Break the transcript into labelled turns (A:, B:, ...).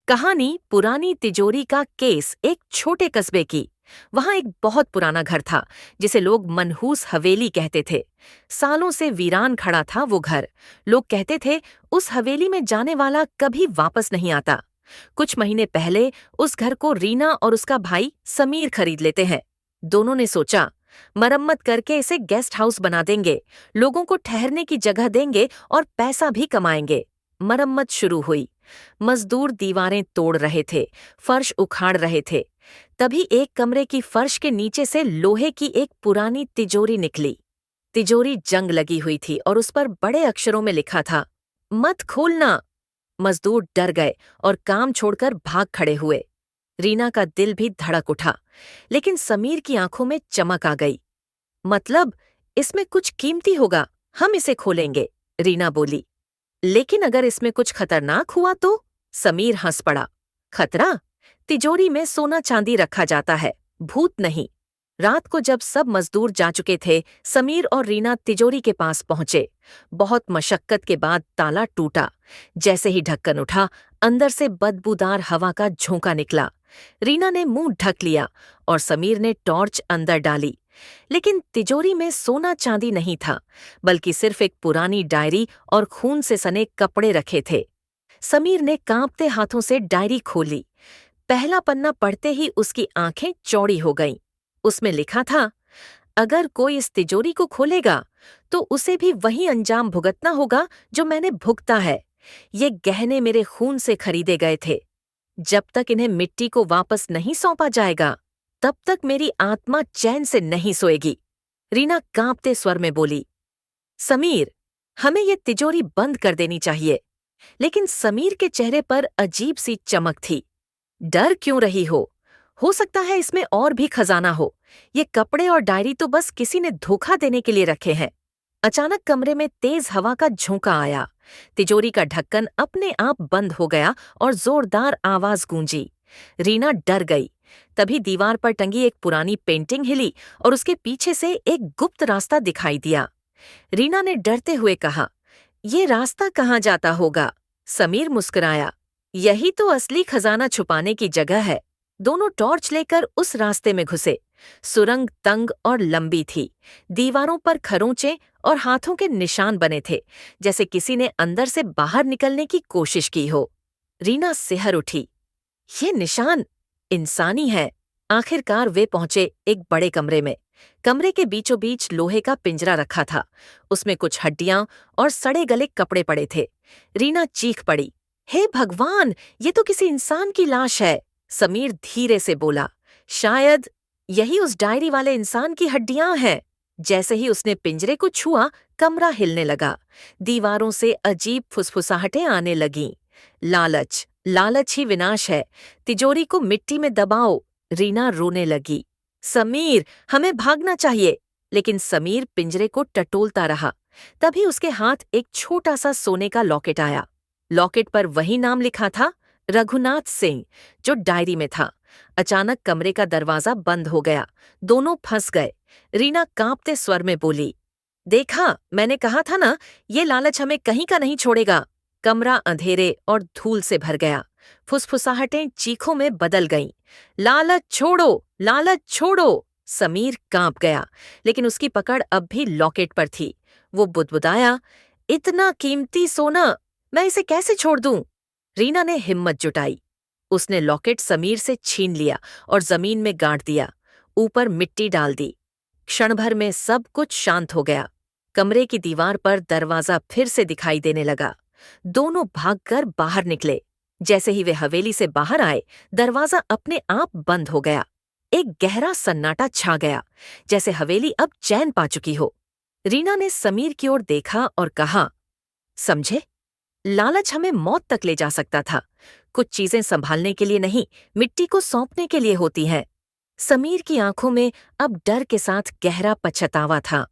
A: कहानी पुरानी तिजोरी का केस एक छोटे कस्बे की। वहां एक बहुत पुराना घर था जिसे लोग मनहूस हवेली कहते थे। सालों से वीरान खड़ा था वो घर। लोग कहते थे उस हवेली में जाने वाला कभी वापस नहीं आता। कुछ महीने पहले उस घर को रीना और उसका भाई समीर खरीद लेते हैं। दोनों ने सोचा, मरम्मत करके इसे गेस्ट हाउस बना देंगे, लोगों को ठहरने की जगह देंगे और पैसा भी कमाएंगे। मरम्मत शुरू हुई। मजदूर दीवारें तोड़ रहे थे, फर्श उखाड़ रहे थे। तभी एक कमरे की फर्श के नीचे से लोहे की एक पुरानी तिजोरी निकली। तिजोरी जंग लगी हुई थी और उस पर बड़े अक्षरों में लिखा था, मत खोलना। मजदूर डर गए और काम छोड़कर भाग खड़े हुए। रीना का दिल भी धड़क उठा, लेकिन समीर की आंखों में चमक आ गई। मतलब, इसमें कुछ कीमती होगा, हम इसे खोलेंगे, रीना बोली। लेकिन अगर इसमें कुछ खतरनाक हुआ तो? समीर हंस पड़ा। खतरा? तिजोरी में सोना चांदी रखा जाता है, भूत नहीं। रात को जब सब मजदूर जा चुके थे, समीर और रीना तिजोरी के पास पहुंचे। बहुत मशक्कत के बाद ताला टूटा। जैसे ही ढक्कन उठा, अंदर से बदबूदार हवा का झोंका निकला। रीना ने मुंह ढक लिया और समीर ने टॉर्च अंदर डाली। लेकिन तिजोरी में सोना चांदी नहीं था, बल्कि सिर्फ एक पुरानी डायरी और खून से सने कपड़े रखे थे। समीर ने कांपते हाथों से डायरी खोली। पहला पन्ना पढ़ते ही उसकी आंखें चौड़ी हो गईं। उसमें लिखा था, अगर कोई इस तिजोरी को खोलेगा तो उसे भी वही अंजाम भुगतना होगा जो मैंने भुगता है। ये गहने मेरे खून से खरीदे गए थे। जब तक इन्हें मिट्टी को वापस नहीं सौंपा जाएगा, तब तक मेरी आत्मा चैन से नहीं सोएगी। रीना कांपते स्वर में बोली, समीर, हमें ये तिजोरी बंद कर देनी चाहिए। लेकिन समीर के चेहरे पर अजीब सी चमक थी। डर क्यों रही हो सकता है इसमें और भी खजाना हो। ये कपड़े और डायरी तो बस किसी ने धोखा देने के लिए रखे हैं। अचानक कमरे में तेज हवा का झोंका आया। तिजोरी का ढक्कन अपने आप बंद हो गया और जोरदार आवाज गूंजी। रीना डर गई। तभी दीवार पर टंगी एक पुरानी पेंटिंग हिली और उसके पीछे से एक गुप्त रास्ता दिखाई दिया। रीना ने डरते हुए कहा, ये रास्ता कहाँ जाता होगा? समीर मुस्कुराया, यही तो असली खजाना छुपाने की जगह है। दोनों टॉर्च लेकर उस रास्ते में घुसे। सुरंग तंग और लंबी थी। दीवारों पर खरोंचे और हाथों के निशान बने थे, जैसे किसी ने अंदर से बाहर निकलने की कोशिश की हो। रीना सिहर उठी। ये निशान इंसानी है। आखिरकार वे पहुंचे एक बड़े कमरे में। कमरे के बीचों बीच लोहे का पिंजरा रखा था। उसमें कुछ हड्डियां और सड़े गले कपड़े पड़े थे। रीना चीख पड़ी, हे भगवान, ये तो किसी इंसान की लाश है। समीर धीरे से बोला, शायद यही उस डायरी वाले इंसान की हड्डियां हैं। जैसे ही उसने पिंजरे को छुआ, कमरा हिलने लगा। दीवारों से अजीब फुसफुसाहटें आने लगीं। लालच, लालच ही विनाश है। तिजोरी को मिट्टी में दबाओ। रीना रोने लगी। समीर, हमें भागना चाहिए। लेकिन समीर पिंजरे को टटोलता रहा। तभी उसके हाथ एक छोटा सा सोने का लॉकेट आया। लॉकेट पर वही नाम लिखा था, रघुनाथ सिंह, जो डायरी में था। अचानक कमरे का दरवाजा बंद हो गया। दोनों फंस गए। रीना कांपते स्वर में बोली, देखा, मैंने कहा था ना, ये लालच हमें कहीं का नहीं छोड़ेगा। कमरा अंधेरे और धूल से भर गया। फुसफुसाहटें चीखों में बदल गईं। लालच छोड़ो, लालच छोड़ो। समीर कांप गया, लेकिन उसकी पकड़ अब भी लॉकेट पर थी। वो बुदबुदाया, इतना कीमती सोना, मैं इसे कैसे छोड़ दूं? रीना ने हिम्मत जुटाई। उसने लॉकेट समीर से छीन लिया और जमीन में गाड़ दिया। ऊपर मिट्टी डाल दी। क्षण भर में सब कुछ शांत हो गया। कमरे की दीवार पर दरवाजा फिर से दिखाई देने लगा। दोनों भागकर बाहर निकले। जैसे ही वे हवेली से बाहर आए, दरवाजा अपने आप बंद हो गया। एक गहरा सन्नाटा छा गया, जैसे हवेली अब चैन पा चुकी हो। रीना ने समीर की ओर देखा और कहा, समझे, लालच हमें मौत तक ले जा सकता था। कुछ चीजें संभालने के लिए नहीं, मिट्टी को सौंपने के लिए होती हैं। समीर की आंखों में अब डर के साथ गहरा पछतावा था।